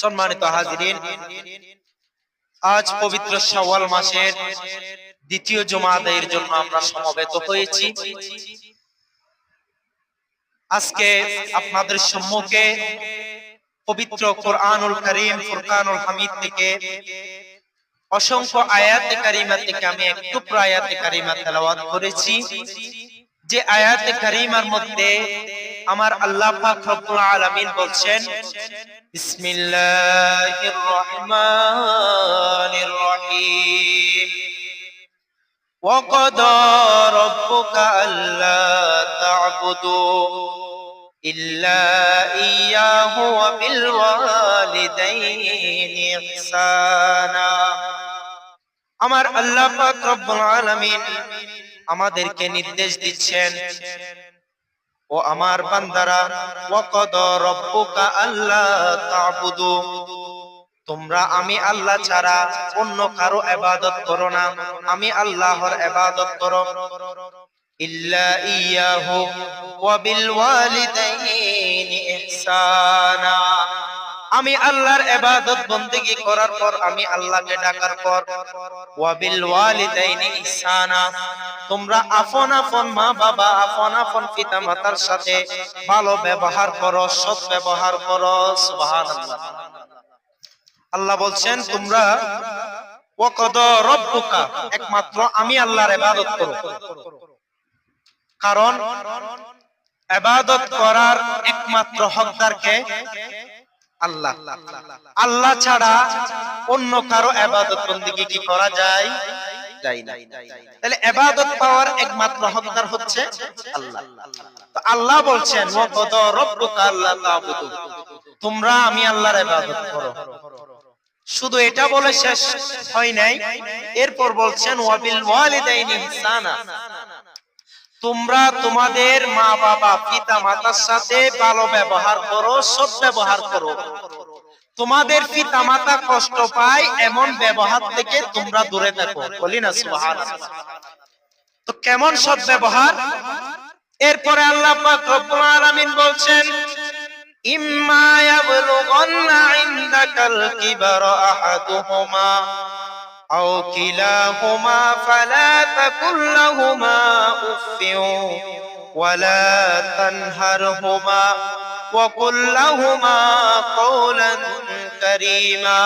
সম্মানিত হাজিরিন, আজ পবিত্র শাওয়াল মাসের দ্বিতীয় জুমা আদায়ের জন্য আমরা সমবেত হয়েছি। আজকে আপনাদের সম্মুখে পবিত্র কোরআনুল কারীম ফুরকানুল হামিদ থেকে অসংখ্য আয়াতে কারিমা থেকে আমি একটু আয়াতে কারিমা তেলাওয়াত করেছি। যে আয়াতে কারিমার মধ্যে আমার আল্লাহ পাক রব্বুল আলামিন বলছেন, বিসমিল্লাহির রহমানির রহিম, ওয়া ক্বাদা রাব্বুকা আল্লা তা'বুদু ইল্লা ইয়্যাহু ওয়া বিল ওয়ালিদাইনি ইহসানা। আমার আল্লাহ পাক রব্বুল আলামিন আমাদেরকে নির্দেশ দিচ্ছেন, ও আমার বান্দারা, ওয়া ক্বাদা রাব্বুকা আল্লা তা'বুদু, তোমরা আমি আল্লাহ ছাড়া অন্য কারো ইবাদত করো না, আমি আল্লাহর ইবাদত করো। ইল্লা ইয়্যাহু ওয়া বিল ওয়ালিদাইনি ইহসানা, আমি আল্লাহর ইবাদত বন্দেগী করার পর, আমি আল্লাহকে ডাকার পর, ওয়া বিল ওয়ালিদাইনি ইহসানা, তোমরা আপন আপন মা বাবা, আপন আপন পিতা মাতার সাথে ভালো ব্যবহার করো, সৎ ব্যবহার করো। সুবহানাল্লাহ। আল্লাহ বলছেন, তোমরা ওয়া ক্বাদা রাব্বুকা, একমাত্র আমি আল্লাহর ইবাদত করো। কারণ ইবাদত করার একমাত্র হকদার কে? আল্লাহ। আল্লাহ ছাড়া অন্য কারো ইবাদত বন্দেগী কি করা যায়? যায় না। তাহলে ইবাদত পাওয়ার একমাত্র হকদার হচ্ছে আল্লাহ। তো আল্লাহ বলছেন, ওয়া ক্বাদা রাব্বুকা আল্লা তা'বুদু, তোমরা আমি আল্লাহর ইবাদত করো। শুধু এটা বলে শেষ হয় নাই, এরপর বলছেন, ওয়া বিল ওয়ালিদাইনি ইহসানা, তোমরা তোমাদের মা বাবা পিতা মাতার সাথে ভালো ব্যবহার করো, সৎ ব্যবহার করো। তোমাদের পিতা মাতা কষ্ট পায় এমন ব্যবহার থেকে তোমরা দূরে থাকো। বলি না সুবহানাল্লাহ। তো কেমন সৎ ব্যবহার? এরপরে আল্লাহ পাক রব্বুল আলামিন বলছেন, ইম্মা ইয়াবলুগান্না ইনদাকাল কিবারা আহাদুহুমা আও কিলাহুমা ফালা তাকুল লাহুমা উফফিন ওয়ালা তানহারহুমা ওয়া কুল লাহুমা কাওলান কারীমা।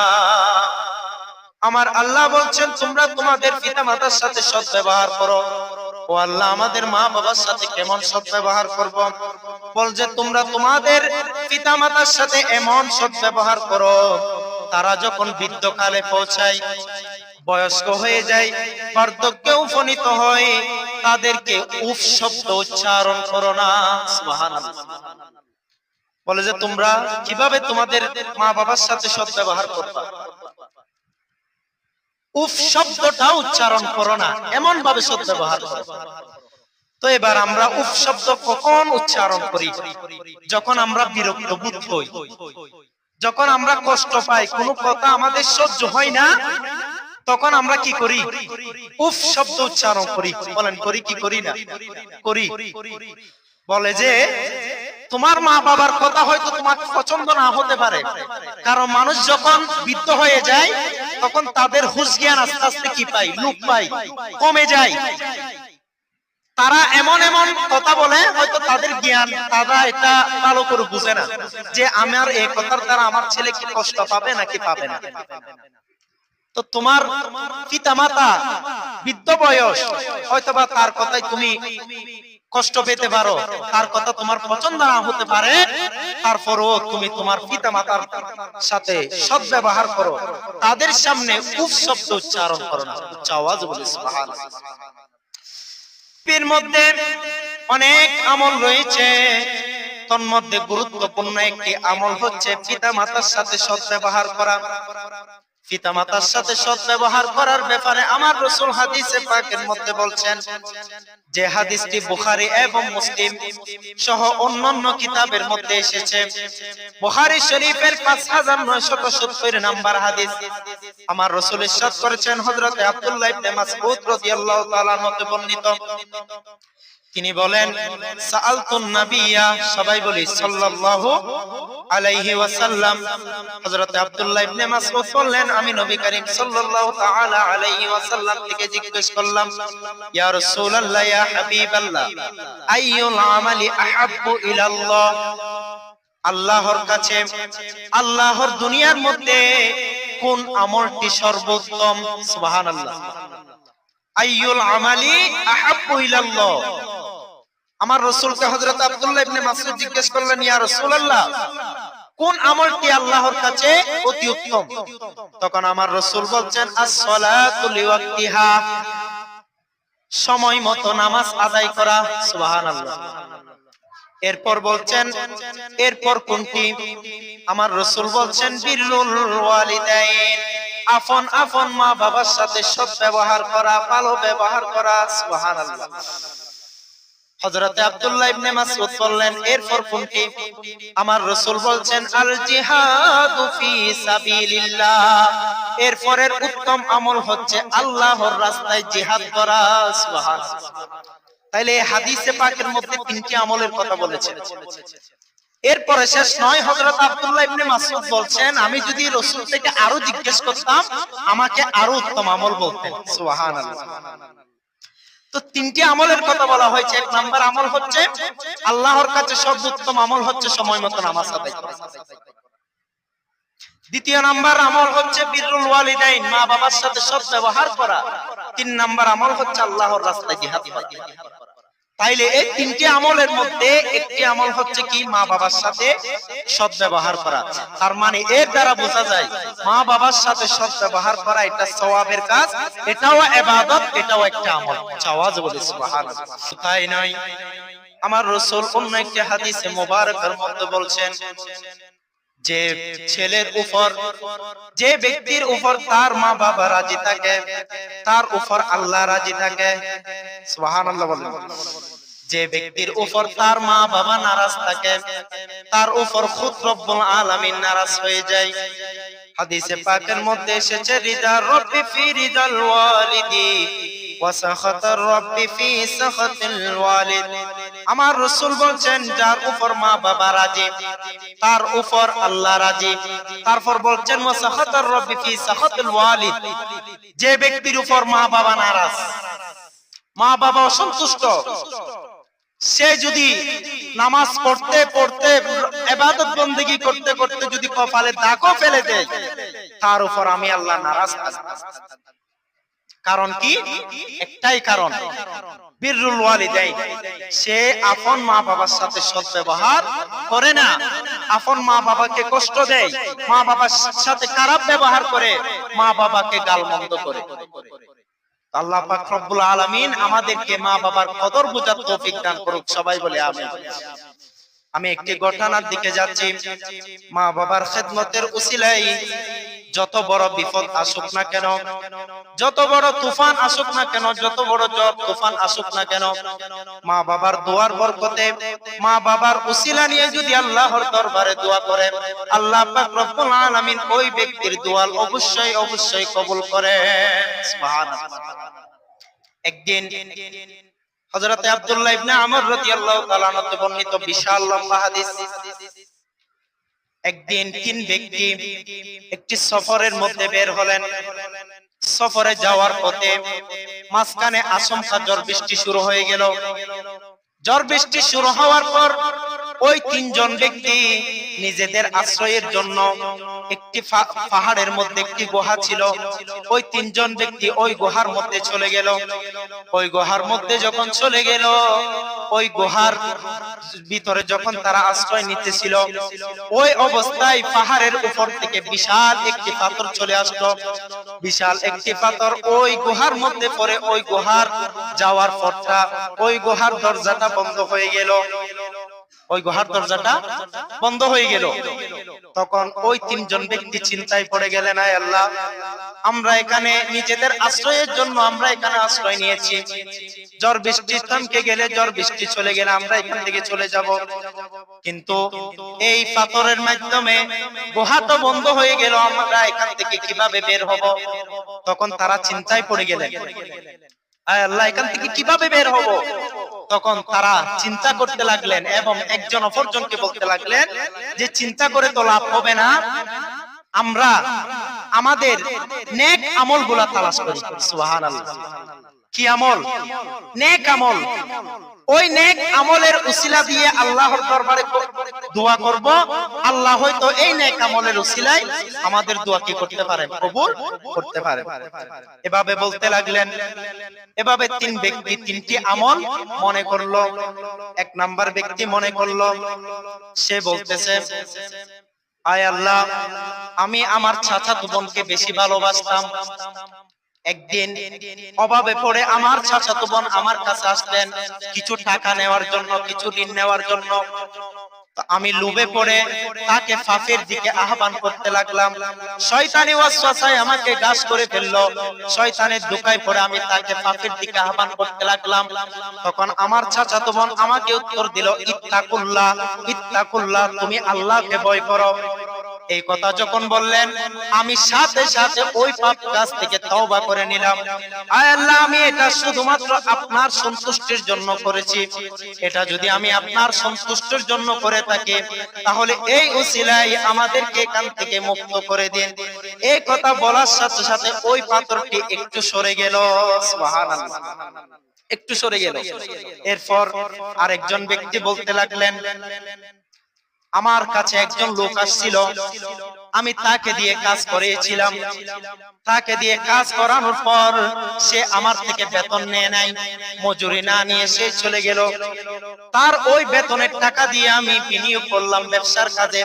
আমার আল্লাহ বলছেন, তোমরা তোমাদের পিতা মাতার সাথে সৎ ব্যবহার করো। ও আল্লাহ, আমাদের মা বাবার সাথে কেমন সৎ ব্যবহার করব? বলছে, তোমরা তোমাদের পিতা মাতার সাথে এমন সৎ ব্যবহার করো, তারা যখন বৃদ্ধকালে পৌঁছায়, বয়স্ক হয়ে যায়, বার্ধক্যে উপনীত হয়, তাদেরকে উফ শব্দ উচ্চারণ করো না। সুবহানাল্লাহ। বলে যে তোমরা কিভাবে তোমাদের মা বাবার সাথে সৎ ব্যবহার করবা, উফ শব্দটা উচ্চারণ করো না, এমন ভাবে সৎ ব্যবহার করো। তো এবার আমরা উফ শব্দ কখন উচ্চারণ করি? যখন আমরা বিরক্ত বোধ হই, যখন আমরা কষ্ট পাই, কোনো কথা আমাদের সহ্য হয় না, তখন আমরা কি করি? উফ শব্দ উচ্চারণ করি। বলেন, করি কি করি না? করি। বলে যে তোমার মা বাবার কথা হয়তো তোমার পছন্দ না হতে পারে, কারণ মানুষ যখন বৃদ্ধ হয়ে যায় তখন তাদের হুঁশ জ্ঞান আস্তে আস্তে কি পায়? লোপ পায়, কমে যায়। তারা এমন এমন কথা বলে, হয়তো তাদের জ্ঞান, তারা এটা ভালো করে বুঝে না যে আমার এই কথার দ্বারা আমার ছেলে কি কষ্ট পাবে নাকি পাবে না। তো তোমার পিতা মাতা বৃদ্ধ বয়স, হয়তোবা তার কথাই তুমি কষ্ট পেতে পারো, তার কথা তোমার পছন্দ না হতে পারে, তারপরও তুমি তোমার পিতা মাতার সাথে সৎ ব্যবহার করো, তাদের সামনে উফ শব্দ উচ্চারণ করো না। আওয়াজ বলে সুবহানাল্লাহ। এর মধ্যে অনেক আমল রয়েছে, তোর মধ্যে গুরুত্বপূর্ণ একটি আমল হচ্ছে পিতা মাতার সাথে সৎ ব্যবহার করা। পিতা মাতার সাথে সৎ ব্যবহার করার ব্যাপারে আমার রাসূল হাদিসে পাকের মধ্যে বলছেন, যে হাদিসটি বুখারী এবং মুসলিম সহ অন্যান্য কিতাবের মধ্যে এসেছে। বুখারী শরীফের 5970 নাম্বার হাদিস। আমার রাসূল ইরশাদ করেছেন, হযরতে আব্দুল্লাহ ইবনে মাসউদ রাদিয়াল্লাহু তাআলা হতে বর্ণিত, তিনি বলেন সাআলতুন নাবিয়্যা, সবাই বলি সাল্লাল্লাহু আলাইহি ওয়াসাল্লাম। হযরত আব্দুল্লাহ ইবনে মাসউদ বললেন, আমি নবী করিম সাল্লাল্লাহু তাআলা আলাইহি ওয়াসাল্লাম থেকে জিজ্ঞেস করলাম, ইয়া রাসূলুল্লাহ, ইয়া হাবিবাল্লাহ, আইয়ুল আমালি আহাব্বু ইলাল্লাহ, আল্লাহর কাছে, আল্লাহর দুনিয়ার মধ্যে কোন আমলটি সর্বোত্তম? সুবহানাল্লাহ। আইয়ুল আমালি আহাব্বু ইলাল্লাহ, আমার রাসূলকে হযরত আব্দুল্লাহ ইবনে মাসউদ জিজ্ঞেস করলেন, ইয়া রাসূলুল্লাহ, কোন আমলটি আল্লাহর কাছে অতি উত্তম? তখন আমার রাসূল বলছেন, আস-সালাতু লিওয়াক্তিহা, সময় মতো নামাজ আদায় করা। সুবহানাল্লাহ। এরপর বলছেন, এরপর কোনটি? আমার রাসূল বলছেন, বিররুল ওয়ালিদাইন, আপন আপন মা বাবার সাথে সৎ ব্যবহার করা, ভালো ব্যবহার করা। সুবহানাল্লাহ। হযরতে আব্দুল্লাহ ইবনে মাসউদ বললেন, এরপর কোনটি? আমার রাসূল বলছেন, আল জিহাদু ফি সাবিলিল্লাহ, এরপরের উত্তম আমল হচ্ছে আল্লাহর রাস্তায় জিহাদ করা। সুবহানাল্লাহ। তাইলে এই হাদিসে পাকের মধ্যে তিনটি আমলের কথা বলেছেন। এরপরে শেষ নয়, হযরত আব্দুল্লাহ ইবনে মাসউদ বলছেন, আমি যদি রাসূল থেকে আরো জিজ্ঞেস করতাম আমাকে আরো উত্তম আমল বলতেন। সুবহানাল্লাহ। তো তিনটি আমলের কথা বলা হয়েছে। এক নাম্বার আমল হচ্ছে আল্লাহর কাছে সর্বোত্তম আমল হচ্ছে সময় মতো নামাজ আদায় করা। দ্বিতীয় নাম্বার আমল হচ্ছে বিররুল ওয়ালিদাইন, মা বাবার সাথে সৎ ব্যবহার করা। তিন নাম্বার আমল হচ্ছে আল্লাহর রাস্তায় জিহাদ করা। তাইলে এই তিনটি আমলের মধ্যে একটি আমল হচ্ছে কি? মা বাবার সাথে সৎ ব্যবহার করা। তার মানে এর দ্বারা বোঝা যায় মা বাবার সাথে সৎ ব্যবহার করা এটা সওয়াবের কাজ, এটাও ইবাদত, এটাও একটা আমল। আওয়াজ বলে সুবহানাল্লাহ। তাই নয়, আমার রাসূল অন্য একটি হাদিসে মোবারকের মধ্যে বলছেন, যে ছেলের উপর, যে ব্যক্তির উপর তার মা বাবা রাজি থাকে তার উপর আল্লাহ রাজি থাকে। সুবহানাল্লাহ বলেন। যে ব্যক্তির উপর তার মা বাবা নারাজ থাকে তার উপর খুদ রব্বুল আলামিন নারাজ হয়ে যায়। হাদিসে পাকের মধ্যে এসেছে, রিদার রব্বি ফি রিদাল ওয়ালিদি ওয়া সাখাতার রব্বি ফি সাখাতিল ওয়ালিদ। আমার রাসূল বলছেন, যার উপর মা বাবা রাজি তার উপর আল্লাহ রাজি। তারপর বলছেন, ওয়া সাখাতার রব্বি ফি সাখাতিল ওয়ালিদ, যে ব্যক্তির উপর মা বাবা নারাজ, মা বাবা অসন্তুষ্ট, সে যদি নামাজ পড়তে পড়তে ইবাদত বندگی করতে করতে যদি কপালে দাগও ফেলে দেয় তার উপর আমি আল্লাহ নারাজ থাকি। কারণ কি? একটাই কারণ, বিররুল ওয়ালিদাইন, সে আপন মা বাবার সাথে সৎ ব্যবহার করে না, আপন মা বাবাকে কষ্ট দেয়, মা বাবার সাথে খারাপ ব্যবহার করে, মা বাবাকে গালমন্দ করে। আল্লাহ পাক রব্বুল আলামিন আমাদেরকে মা বাবার কদর বোঝার তৌফিক দান করুক। সবাই বলে আমিন। আমি একটি ঘটনার দিকে যাচ্ছি। মা বাবার খেদমতের উসিলায় যত বড় বিপদ আসুক না কেন, যত বড় তুফান আসুক না কেন, যত বড় ঝড় তুফান আসুক না কেন, মা বাবার দোয়ার বরকতে, মা বাবার উসিলা নিয়ে যদি আল্লাহর দরবারে দোয়া করে, আল্লাহ পাক রব্বুল আলামিন ওই ব্যক্তির দোয়া অবশ্যই অবশ্যই কবুল করেন। সুবহানাল্লাহ। একদিন হযরত আব্দুল্লাহ ইবনে আমর রাদিয়াল্লাহু তাআলা আনহু বর্ণিত বিশাল লম্বা হাদিস। একদিন তিন ব্যক্তি একটি সফরের মধ্যে বের হলেন। সফরে যাওয়ার পথে মাঝখানে আচমকা ঝড় বৃষ্টি শুরু হয়ে গেল। ঝড় বৃষ্টি শুরু হওয়ার পর ওই তিনজন ব্যক্তি নিজেদের আশ্রয়ের জন্য একটি পাহাড়ের মধ্যে একটি গুহা ছিল, ওই তিনজন ব্যক্তি ওই গুহার মধ্যে চলে গেল। ওই গুহার মধ্যে যখন চলে গেল, ওই গুহার ভিতরে যখন তারা আশ্রয় নিতেছিল, ওই অবস্থায় পাহাড়ের উপর থেকে বিশাল একটি পাথর চলে আসলো। বিশাল একটি পাথর ওই গুহার মধ্যে পড়ে ওই গুহার যাওয়ার পথটা, ওই গুহার দরজাটা বন্ধ হয়ে গেল। ওই গুহার দরজাটা বন্ধ হয়ে গেল। তখন ওই তিনজন ব্যক্তি চিন্তায় পড়ে গেলেন, আয় আল্লাহ, আমরা এখানে নিজেদের আশ্রয়ের জন্য আমরা এখানে আশ্রয় নিয়েছি, ঝড় বৃষ্টি থামকে গেলে, ঝড় বৃষ্টি চলে গেলে আমরা এখান থেকে চলে যাব, কিন্তু এই পাথরের মাধ্যমে গুহা তো বন্ধ হয়ে গেল, আমরা এখান থেকে কিভাবে বের হব? তখন তারা চিন্তায় পড়ে গেলেন, আয় আল্লাহ, এখান থেকে কিভাবে বের হব? তখন তারা চিন্তা করতে লাগলেন এবং একজন অপরজনকে বলতে লাগলেন যে চিন্তা করে তো লাভ হবে না, আমরা আমাদের নেক আমলগুলা তালাশ করি। সুবহানাল্লাহ। কি আমল? নেক আমল। ওই নেক আমলের উসিলা দিয়ে আল্লাহর দরবারে দোয়া করব, আল্লাহ হয়তো এই নেক আমলের উসিলায় আমাদের দোয়া কি করতে পারেন? কবুল করতে পারেন। এভাবে বলতে লাগলেন। এভাবে তিন ব্যক্তি তিনটি আমল মনে করলো। এক নাম্বার ব্যক্তি মনে করলো, সে বলতেছে, আয় আল্লাহ, আমি আমার চাচাতো বোনকে বেশি ভালোবাসতাম। একদিন অভাবে পড়ে আমার চাচাতো বোন আমার কাছে আসলেন কিছু টাকা নেওয়ার জন্য, কিছু ঋণ নেওয়ার জন্য। আমি লোভে পড়ে তাকে পাপের দিকে আহ্বান করতে লাগলাম। শয়তানি ওয়াসওয়াসায় আমাকে গ্রাস করে ফেললো। শয়তানের ধোঁকায় পড়ে আমি তাকে পাপের দিকে আহ্বান করতে লাগলাম। তখন আমার চাচাতো বোন আমাকে উত্তর দিল, ইত্তাকুল্লাহ, ইত্তাকুল্লাহ, তুমি আল্লাহকে ভয় করো। এই কথা যখন বললেন, আমি সাথে সাথে ওই পাপ কাজ থেকে তওবা করে নিলাম। আয় আল্লাহ, আমি এটা শুধুমাত্র আপনার সন্তুষ্টির জন্য করেছি। এটা যদি আমি আপনার সন্তুষ্টির জন্য করে থাকি, তাহলে এই উসিলায় আমাদেরকে এখান থেকে মুক্ত করে দিন। এই কথা বলার সাথে সাথে ওই পাথরটি একটু সরে গেল। সুবহানাল্লাহ। একটু সরে গেল। এরপর আরেকজন ব্যক্তি বলতে লাগলেন, আমার কাছে একজন লোক আসছিল, আমি তাকে দিয়ে কাজ করিয়েছিলাম। তাকে দিয়ে কাজ করানোর পর সে আমার থেকে বেতন নেয় নাই, মজুরি না নিয়ে সে চলে গেল। তার ওই বেতনের টাকা দিয়ে আমি বিনিয়োগ করলাম ব্যবসার কাজে।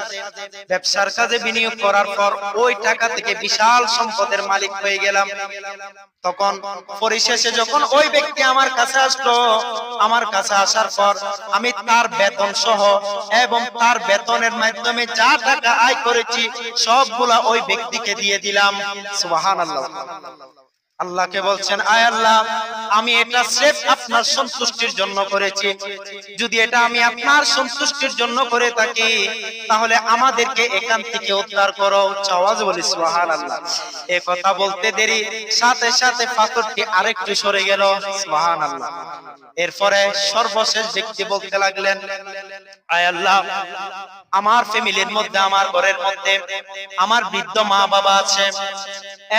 ব্যবসার কাজে বিনিয়োগ করার পর ওই টাকা থেকে বিশাল সম্পদের মালিক হয়ে গেলাম। তখন পরিশেষে যখন ওই ব্যক্তি আমার কাছে আসলো, আমার কাছে আসার পর আমি তার বেতন সহ এবং তার বেতনের মাধ্যমে যা টাকা আয় করেছি সবগুলা ওই ব্যক্তিকে দিয়ে দিলাম। সুবহানাল্লাহ। আল্লাহকে বলছেন, আয় আল্লাহ, আমি এটা সির্ফ আপনার সন্তুষ্টির জন্য করেছি। যদি এটা আমি আপনার সন্তুষ্টির জন্য করে থাকি, তাহলে আমাদেরকে এখান থেকে উদ্ধার করো। আওয়াজ বলি সুবহানাল্লাহ। এই কথা বলতে দেরি সাথে সাথে পাথরটি আরেকটু সরে গেল। সুবহানাল্লাহ। এরপরে সর্বশেষ ব্যক্তি বলতে লাগলেন, আয় আল্লাহ, আমার ফ্যামিলির মধ্যে, আমার ঘরের মধ্যে আমার বৃদ্ধ মা বাবা আছে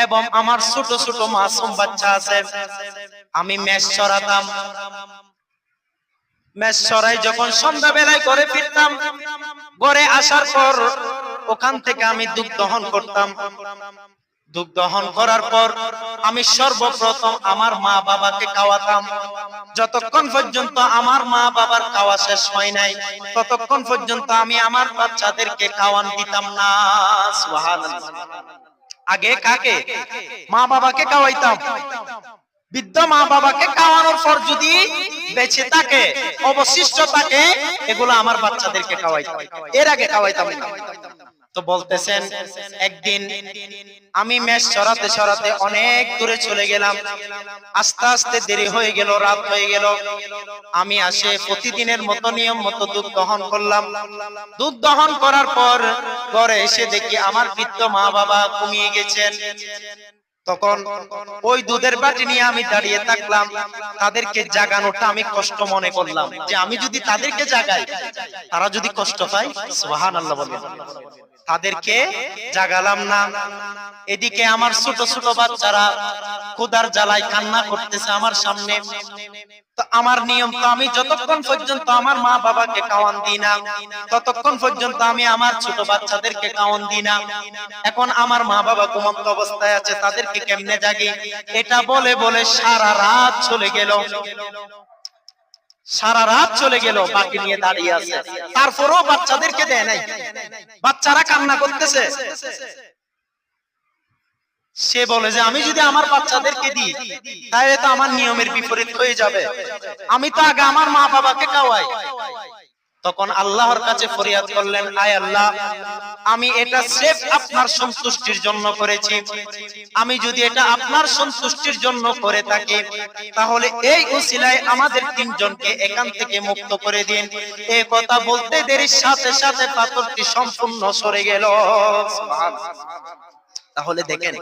এবং আমার ছোট ছোট মাসুম বাচ্চা আছে। আমি মেষ চড়াতাম। মেষ চড়াই যখন সন্ধ্যা বেলায় ঘরে ফিরতাম, ঘরে আসার পর ওখান থেকে আমি দুধ দহন করতাম। দুধ দহন করার পর আমি সর্বপ্রথম আমার মা বাবাকে খাওয়াতাম। যতক্ষণ পর্যন্ত আমার মা বাবার খাওয়া শেষ হয় নাই, ততক্ষণ পর্যন্ত আমি আমার বাচ্চাদেরকে খাওয়ান দিতাম না। সুবহানাল্লাহ। আগে কাকে? মা বাবাকে খাওয়াইতাম। বৃদ্ধ মা বাবাকে খাওয়ানোর পর যদি বেঁচে থাকে, অবশিষ্ট থাকে, এগুলো আমার বাচ্চাদেরকে খাওয়াইতাম, এর আগে খাওয়াইতাম না। তো বলতেছেন, একদিন আমি মেষ চড়াতে চড়াতে অনেক দূরে চলে গেলাম। আস্তে আস্তে দেরি হয়ে গেল, রাত হয়ে গেল। আমি আসে প্রতিদিনের মতো নিয়ম মতো দুধ দহন করলাম। দুধ দহন করার পর ঘরে এসে দেখি আমার বৃদ্ধ মা বাবা ঘুমিয়ে গেছেন। তখন ওই দুধের বাটি নিয়ে আমি দাঁড়িয়ে থাকলাম। তাদেরকে জাগানোটা আমি কষ্ট মনে করলাম, যে আমি যদি তাদেরকে জাগাই, তারা যদি কষ্ট পায়। সুবহানাল্লাহ বলেন। তাদেরকে জাগালাম না। এদিকে আমার ছোট ছোট বাচ্চারা ক্ষুধার জ্বালায় কান্না করতেছে আমার সামনে। তো আমার নিয়ম তো, আমি যতক্ষণ পর্যন্ত আমার মা বাবাকে খাওয়ান দিই না, ততক্ষণ পর্যন্ত আমি আমার ছোট বাচ্চাদেরকে খাওয়ান দিই না। এখন আমার মা বাবা ঘুমন্ত অবস্থায় আছে, তাদেরকে কেমনে জাগি? এটা বলে বলে সারা রাত চলে গেল। সারা রাত চলে গেল, বাকি নিয়ে দাঁড়িয়ে আছে। তারপরও বাচ্চাদেরকে দেয় নাই। বাচ্চারা কান্না করতেছে। সে বলে যে আমি যদি আমার বাচ্চাদেরকে দিই, তাহলে তো আমার নিয়মের বিপরীত হয়ে যাবে। আমি তো আগে আমার মা বাবাকে খাওয়াই। তখন আল্লাহর কাছে ফরিয়াদ করলেন, আয় আল্লাহ, আমি এটা সির্ফ আপনার সন্তুষ্টির জন্য করেছি। আমি যদি এটা আপনার সন্তুষ্টির জন্য করে থাকি, তাহলে এই উসিলায় আমাদের তিনজনকে এখান থেকে মুক্ত করে দিন। এই কথা বলতে দেরির সাথে সাথে পাথরটি সম্পূর্ণ সরে গেল। তাহলে দেখেন,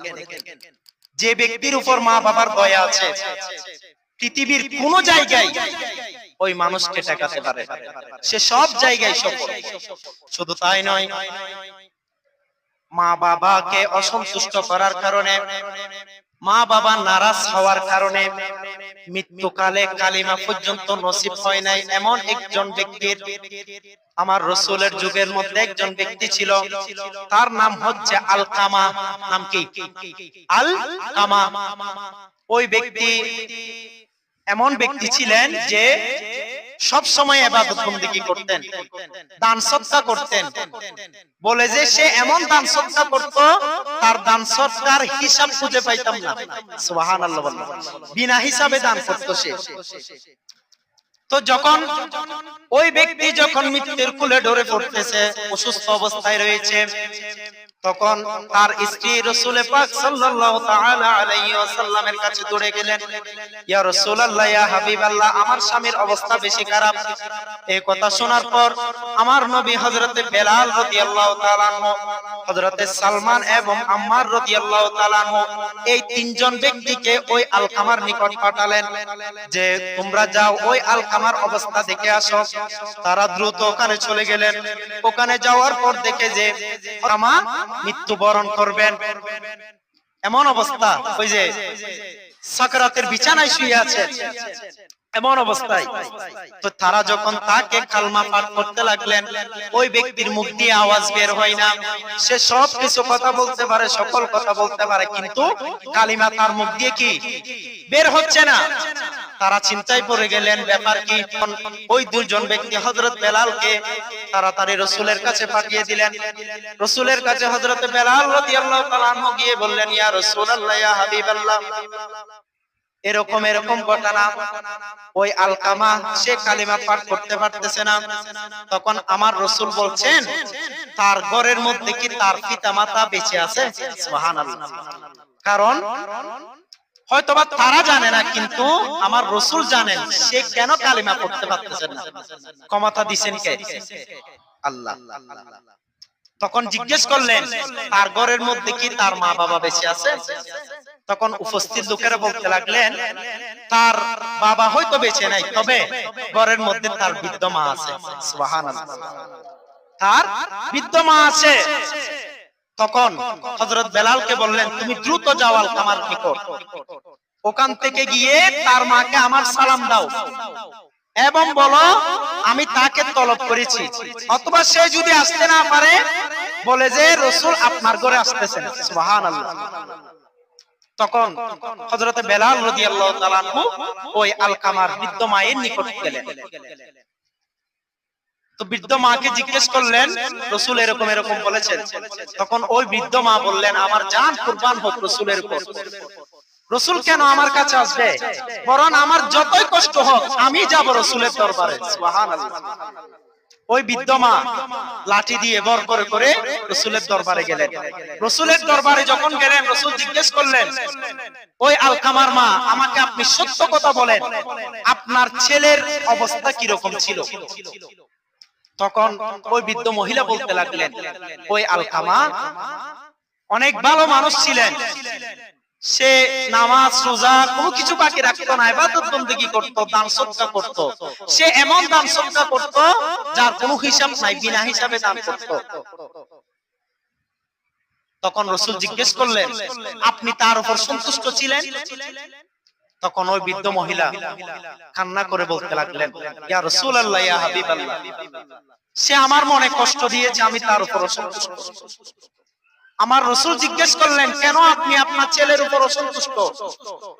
যে ব্যক্তির উপর মা বাবার দয়া আছে, পৃথিবীর কোন জায়গায় ওই মানুষকে ঠেকাতে পারে। সে সব জায়গায় সফল। শুধু তাই নয়, মা বাবাকে অসন্তুষ্ট করার কারণে, মা বাবা নারাজ হওয়ার কারণে মৃত্যুকালে কালিমা পর্যন্ত নসিব হয় নাই এমন একজন ব্যক্তির, আমার রাসূলের যুগের মধ্যে একজন ব্যক্তি ছিল, তার নাম হচ্ছে আলকামা। নাম কি? আলকামা। ওই ব্যক্তি এমন ব্যক্তি ছিলেন যে সব সময় ইবাদত বন্দেগী করতেন, দান সদকা করতেন। বলে যে সে এমন দান সদকা করত, তার দান সদকার হিসাব খুঁজে পাইতাম না। সুবহানাল্লাহ বললাম। বিনা হিসাবে দান করত সে। তো যখন ওই ব্যক্তি যখন মৃত্যুর কোলে ঢলে পড়তেছে, অসুস্থ অবস্থায় রয়েছে, তখন তার স্ত্রী রাসূল পাক সাল্লাল্লাহু তাআলা আলাইহি ওয়াসাল্লামের কাছে দৌড়ে গেলেন। ইয়া রাসূলুল্লাহ, ইয়া হাবিবাল্লাহ, আমার স্বামীর অবস্থা বেশি খারাপ। এই কথা শোনার পর আমার নবী হযরতে বেলাল রাদিয়াল্লাহু তাআলা আনহু, হযরতে সালমান এবং আম্মার রাদিয়াল্লাহু তাআলা আনহু, এই তিনজন ব্যক্তিকে ওই আলকামার নিকট পাঠালেন যে তোমরা যাও ওই আলকামার অবস্থা দেখে আসো। তারা দ্রুত ওখানে চলে গেলেন। ওখানে যাওয়ার পর দেখে যে আলকামা মৃত্যুবরণ করবেন এমন অবস্থা, ওই যে সাকরাতের বিছানায় শুয়ে আছে এমন অবস্থায়। তো তারা যখন তাকে কালমা পাঠ করতে লাগলেন, ওই ব্যক্তির মুখ দিয়ে আওয়াজ বের হয় না। সে সব কিছু কথা বলতে পারে, সকল কথা বলতে পারে, কিন্তু কালিমা তার মুখ দিয়ে কি বের হচ্ছে না। তারা চিন্তায় পড়ে গেলেন, ব্যাপার কি? ওই দুজন ব্যক্তি হযরত বেলালকে তাড়াতাড়ি রাসূলের কাছে পাঠিয়ে দিলেন। রাসূলের কাছে হযরত বেলাল রাদিয়াল্লাহু তাআলা আনহু গিয়ে বললেন, ইয়া রাসূলুল্লাহ, ইয়া হাবিবাল্লাহ, এরকম এরকম ঘটনা, ওই আলকামা সে কালিমা পাঠ করতে পারতেছে না। তখন আমার রাসূল বলছেন, তার ঘরের মধ্যে কি তার পিতামাতা বেঁচে আছে? সুবহানাল্লাহ। কারণ হয়তোবা তারা জানে না, কিন্তু আমার রাসূল জানেন সে কেন কালিমা পড়তে পারতেছে না। ক্ষমতা দিবেন কে? আল্লাহ। তখন জিজ্ঞেস করলেন, তার ঘরের মধ্যে কি তার মা বাবা বেঁচে আছে? তখন উপস্থিত লোকেরা বলতে লাগলেন, তার বাবা হয়তো বেঁচে নাই, তবে ঘরের মধ্যে তার বৃদ্ধ মা আছে। সুবহানাল্লাহ। তার বৃদ্ধ মা আছে। তখন হযরত বেলালকে বললেন, তুমি দ্রুত যাও আলকামার নিকট, ওখান থেকে গিয়ে তার মাকে আমার সালাম দাও এবং বলো আমি তাকে তলব করেছি। অথবা সে যদি আসতে না পারে, বলে যে রাসূল আপনার ঘরে আসতেছেন। সুবহানাল্লাহ। তখন হযরত বেলাল রাদিয়াল্লাহু তাআলা আনহু ওই আলকামার বৃদ্ধ মায়ের নিকট গেলেন। তো বৃদ্ধ মাকে জিজ্ঞেস করলেন, রাসূল এরকম এরকম বলেছেন। তখন ওই বৃদ্ধ মা বললেন, আমার জান কুরবান হোক রাসূলের উপর। রাসূল কেন আমার কাছে আসবে? বরং আমার যতই কষ্ট হোক আমি যাব রাসূলের দরবারে। সুবহানাল্লাহ। ওই বৃদ্ধ মা লাঠি দিয়ে বর করে করে রাসূলের দরবারে গেলেন। রাসূলের দরবারে যখন গেলেন, রাসূল জিজ্ঞেস করলেন, ওই আলকামার মা, আমাকে আপনি সত্য কথা বলেন, আপনার ছেলের অবস্থা কি রকম ছিল? তখন ওই বৃদ্ধ মহিলা বলতে লাগলেন, ওই আলকামা অনেক ভালো মানুষ ছিলেন, সে নামাজ রোজা কোনো কিছু বাকি রাখতো না, ইবাদত বন্দেগী করত, দান সদকা করত। সে এমন দান সদকা করত যার কোনো হিসাব নাই, বিনা হিসাবে দান করত। তখন রাসূল জিজ্ঞেস করলেন, আপনি তার উপর সন্তুষ্ট ছিলেন? তখন ওই বৃদ্ধ মহিলা কান্না করে বলতে লাগলেন, ইয়া রাসূলুল্লাহ, ইয়া হাবিবাল্লাহ, সে আমার মনে কষ্ট দিয়েছে, আমি তার উপর অসন্তুষ্ট। আমার রাসূল জিজ্ঞেস করলেন, কেন আপনি আপনার ছেলের উপর অসন্তুষ্ট?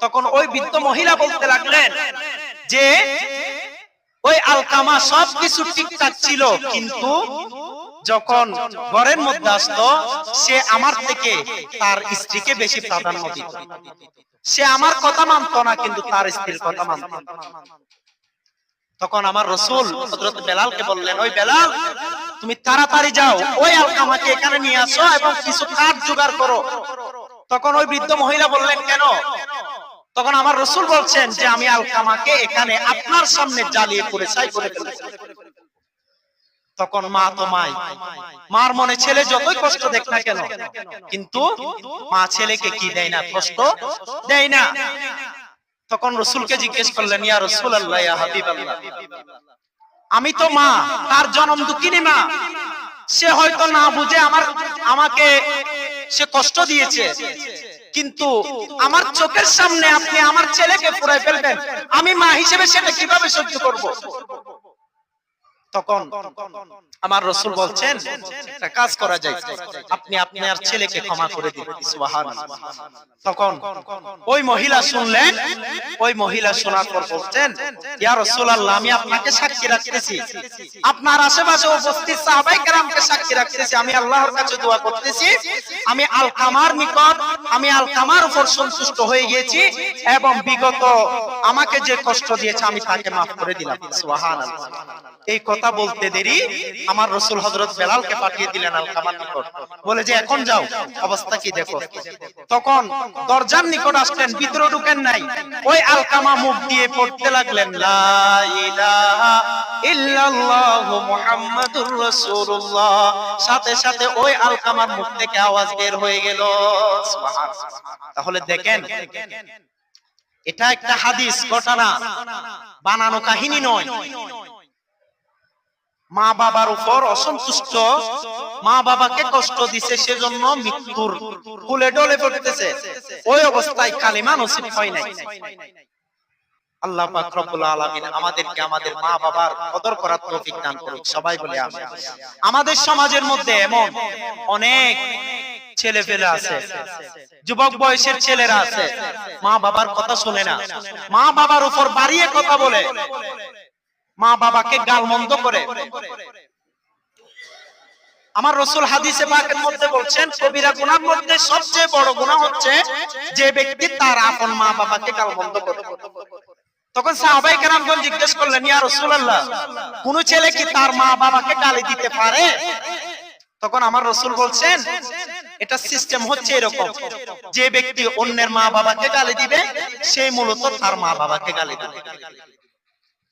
তখন ওই বৃদ্ধ মহিলা বলতে লাগলেন যে ওই আলকামা সবকিছু ঠিকঠাক ছিল, কিন্তু যখন ঘরের মধ্যে আসতো, সে আমার থেকে তার স্ত্রীকে বেশি প্রাধান্য দিত। সে আমার কথা মানত না, কিন্তু তার স্ত্রীর কথা মানত। তখন আমার রাসূল হযরত বেলালকে বললেন, ওই বেলাল, তুমি তাড়াতাড়ি যাও, ওই আলকামাকে এখানে নিয়ে আসো এবং কিছু কাঠ জোগাড় করো। তখন ওই বৃদ্ধ মহিলা বললেন, কেন? তখন আমার রাসূল বলছেন যে আমি আলকামাকে এখানে আপনার সামনে জ্বালিয়ে পুড়ে ছাই করে ফেলেছি। তখন মা তো মার মনে ছেলে যতই কষ্ট দেখ না কেন, কিন্তু মা ছেলেকে কি দেয় না? কষ্ট দেয় না। তখন রাসূলকে জিজ্ঞেস করলেন, ইয়া রাসূলুল্লাহ, ইয়া হাবিবাল্লাহ, আমি তো মা, তার জনম দুঃখিনী মা, সে হয়তো না বুঝে আমাকে সে কষ্ট দিয়েছে, কিন্তু আমার চোখের সামনে আপনি আমার ছেলেকে পুরাই ফেলবেন, আমি মা হিসেবে সেটা কিভাবে সহ্য করব? তখন আমার রাসূল বলছেন, একটা কাজ করা যায়, আপনি আপনার ছেলেকে ক্ষমা করে দিন। সুবহানাল্লাহ। তখন ওই মহিলা শুনলেন, ওই মহিলা শোনার পর বলছেন, ইয়া রাসূলুল্লাহ, আমি আপনাকে সাক্ষী রাখতেছি, আপনার আশেপাশে উপস্থিত সাহাবায়ে কেরামকে সাক্ষী রাখতেছি, আমি আল্লাহর কাছে দোয়া করতেছি, আমি আলকামার নিকট, আমি আলকামার উপর সন্তুষ্ট হয়ে গিয়েছি, এবং বিগত আমাকে যে কষ্ট দিয়েছে আমি তাকে মাফ করে দিলাম। সুবহানাল্লাহ। এই কথা বলতে দেরি আমার রাসূল হযরত বেলালকে পাঠিয়ে দিলেন আলকামার নিকট, বলে যে এখন যাও, অবস্থা কি দেখো। তখন দরজার নিকট আসলেন, ভিতরে ঢুকেন নাই, ওই আলকামা মুখ দিয়ে পড়তে লাগলেন, লা ইলাহা ইল্লাল্লাহ মুহাম্মাদুর রাসূলুল্লাহ। সাথে সাথে ওই আলকামার মুখ থেকে আওয়াজ বের হয়ে গেল। সুবহানাল্লাহ। তাহলে দেখেন, এটা একটা হাদিস ঘটনা, বানানো কাহিনী নয়। মা বাবার উপর অসন্তুষ্ট, মা বাবাকে কষ্ট দিছে, সেজন্য মৃত্যুর কুলে ডলে পড়তেছে, ওই অবস্থায় কালিমা নসিব হয় নাই। আল্লাহ পাক রব্বুল আলামিন আমাদেরকে আমাদের মা বাবার কদর করার তৌফিক দান করুক, সবাই বলে আমিন। আমাদের সমাজের মধ্যে এমন অনেক ছেলে ফেলে আছে, যুবক বয়সের ছেলেরা আছে, মা বাবার কথা শুনে না, মা বাবার উপর বাড়িয়ে কথা বলে, মা বাবাকে গালমন্দ করে। আমার রাসূল হাদিসে পাকের মধ্যে বলছেন, কবিরা গুনার মধ্যে সবচেয়ে বড় গুনাহ হচ্ছে যে ব্যক্তি তার আপন মা বাবাকে গালমন্দ করে। তখন সাহাবায়ে কেরামগণ জিজ্ঞেস করলেন, ইয়া রাসূলুল্লাহ, কোন ছেলে কি তার মা বাবাকে গালি দিতে পারে? তখন আমার রাসূল বলছেন, এটা সিস্টেম হচ্ছে এরকম, যে ব্যক্তি অন্যের মা বাবাকে গালি দিবে সে মূলত তার মা বাবাকে গালি দিবে,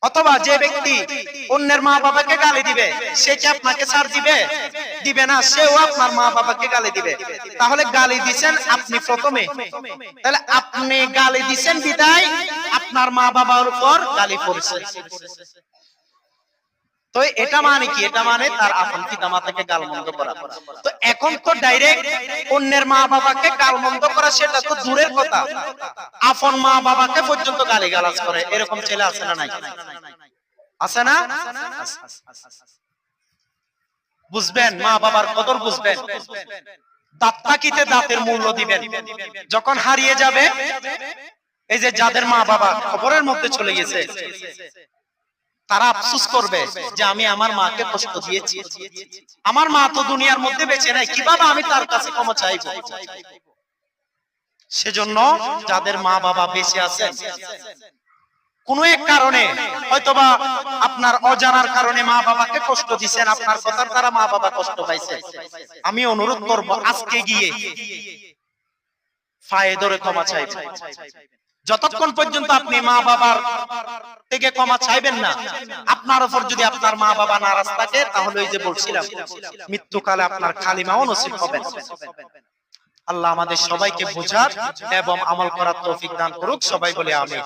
অথবা যে ব্যক্তি অন্যের মা বাবাকে গালি দিবে সে কি আপনাকে ছাড় দিবে? দিবে না, সেও আপনার মা বাবাকে গালি দিবে। তাহলে গালি দিবেন আপনি প্রথমে, তাহলে আপনি গালি দিবেন বিদায় আপনার মা বাবার উপর গালি পড়ছে। তো এটা মানে কি? এটা মানে তার আপন পিতামাতাকে গালমন্দ করা। তো এখন তো ডাইরেক্ট অন্যের মা বাবাকে গালমন্দ করা সেটা তো দূরের কথা, আপন মা বাবাকে পর্যন্ত গালিগালাজ করে, এরকম ছেলে আছে না নাই? আছে না? বুঝবেন, মা বাবার কদর বুঝবেন, দাঁত থাকিতে দাঁতের মূল্য দিবেন। যখন হারিয়ে যাবে, এই যে যাদের মা বাবা কবরের মধ্যে চলে গেছে, তারা আফসোস করবে যে আমি আমার মাকে কষ্ট দিয়েছি, আমার মা তো দুনিয়ার মধ্যে বেঁচে নাই, কিভাবে আমি তার কাছে ক্ষমা চাইব? সেজন্য যাদের মা বাবা বেঁচে আছেন, কোন এক কারণে, হয়তোবা আপনার অজানার কারণে মা বাবাকে কষ্ট দিয়েছেন, আপনার কথার দ্বারা মা বাবা কষ্ট পাইছে, আমি অনুরোধ করব আজকে গিয়ে পায়ে ধরে ক্ষমা চাইবেন। যতক্ষণ পর্যন্ত আপনি মা বাবার থেকে ক্ষমা চাইবেন না, আপনার উপর যদি আপনার মা বাবা নারাজ থাকে, তাহলে ওই যে বলছিলাম, মৃত্যুকালে আপনার কালিমাও নসিব হবে না। আল্লাহ আমাদের সবাইকে বুঝার এবং আমল করার তৌফিক দান করুক, সবাই বলে আমিন।